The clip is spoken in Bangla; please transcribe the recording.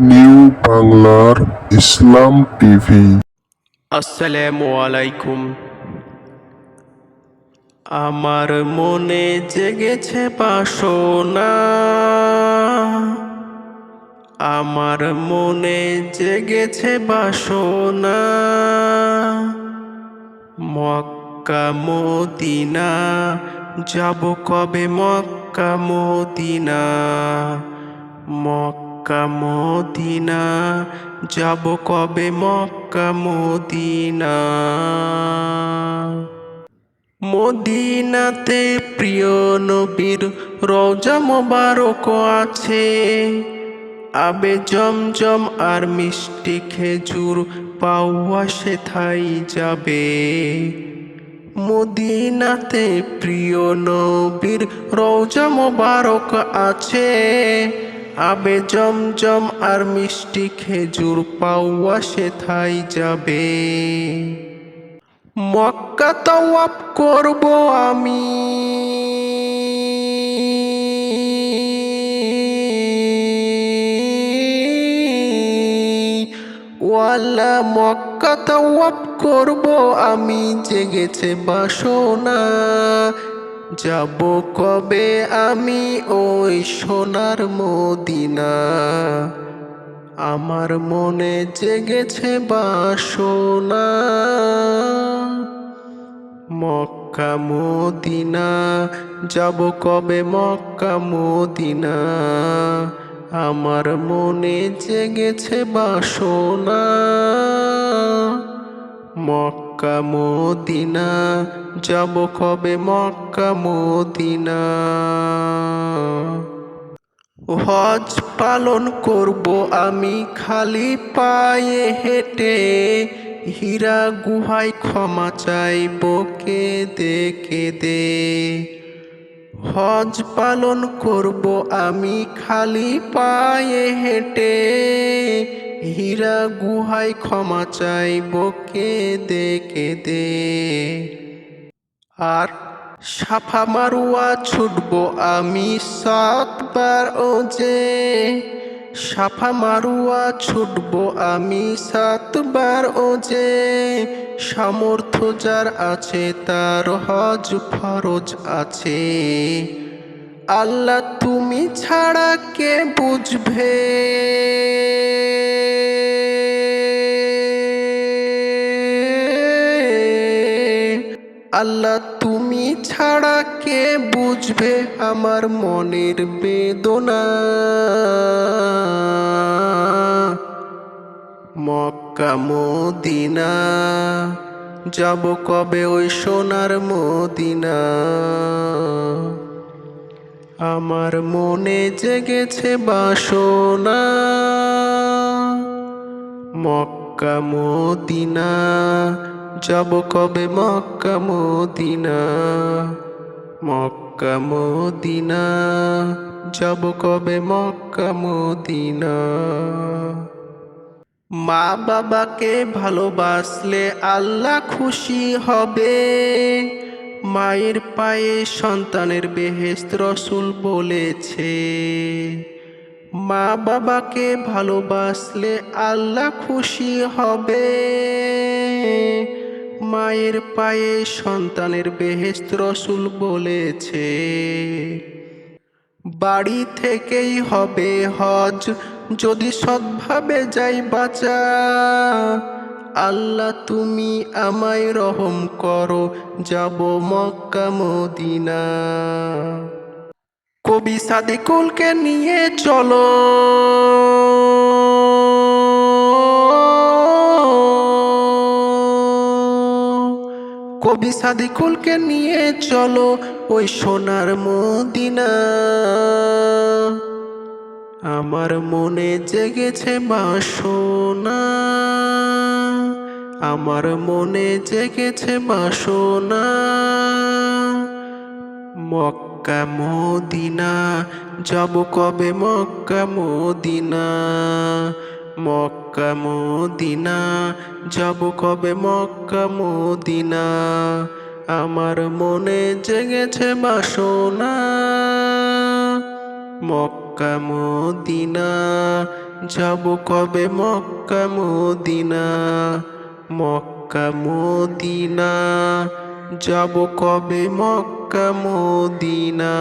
নিউ বাংলার ইসলাম টিভি। আসসালামু আলাইকুম। আমার মনে জেগেছে বাসনা, আমার মনে জেগেছে বাসনা, মক্কা মদিনা যাব কবে, মক্কা মদিনা, মক্কা মদিনা যাব কবে, মক্কা মদিনা। মদিনাতে প্রিয় নবীর রওজা মোবারক আছে, আবে জমজম আর মিষ্টি খেজুর পাওয়া সেথাই যাবে। মদিনাতে প্রিয় নবীর রওজা মোবারক আছে, আবে জমজম আর মিষ্টি খেজুর পাওয়া সেথাই যাবে। মক্কা তাওয়াফ করব আমি, ওয়াল্লা মক্কা তাওয়াফ করব আমি, জেগেছে বাসনা, যাব কবে আমি ওই সোনার মদিনা। আমার মনে জেগেছে বাসনা, মক্কা মদিনা যাব কবে, মক্কা মদিনা। আমার মনে জেগেছে বাসনা, মক্কা মদিনা যাব কবে, মক্কা মদিনা। হজ পালন করব আমি খালি পায়ে হেঁটে, হীরা গুহায় ক্ষমা চাইব কেঁদে কেঁদে। হজ পালন করব আমি খালি পায়ে হেঁটে, হীরা গুহায় ক্ষমা চাইব কেঁদে কেঁদে। আর সাফা মারুয়া ছুটব আমি 7 বার ওজে, সাফা মারুয়া ছুটব আমি 7 বার ওজে। সামর্থ্য যার আছে তার হজ ফরজ আছে, আল্লাহ তুমি ছাড়া কে বুঝবে। আল্লাহ তুমি ছাড়া কে বুঝবে আমার মনের বেদনা। মক্কা মদিনা যাব কবে ওই সোনার মদিনা। আমার মনে জেগেছে বাসনা, মক্কা মদিনা যাব কবে, মক্কা মদিনা, মক্কা মদিনা যাব কবে, মক্কা মদিনা। মা বাবাকে ভালোবাসলে আল্লাহ খুশি হবে, মায়ের পায়ে সন্তানের বেহেশত রসুল বলেছে। মা বাবাকে ভালোবাসলে আল্লাহ খুশি হবে, মায়ের পায়ে সন্তানের বেহেশত রসুল বলেছে। বাড়ি থেকেই হবে হজ যদি সৎভাবে যাই বাঁচা, আল্লাহ তুমি আমায় রহম করো যাব মক্কা মদিনা। কবি সাদিকুলকে নিয়ে চলো, কবি সাদিকুলকে নিয়ে চলো ওই সোনার মদিনা। আমার মনে জেগেছে বাসনা, আমার মনে জেগেছে বাসনা, মক্কা মদিনা যাব কবে, মক্কা মদিনা, মক্কা মদিনা যাব কবে, মক্কা মদিনা। আমার মনে জেগেছে বাসনা, মক্কা মদিনা যাব কবে মক্কা মদিনা, মক্কা মদিনা, যাব কবে মক্কা মদিনা।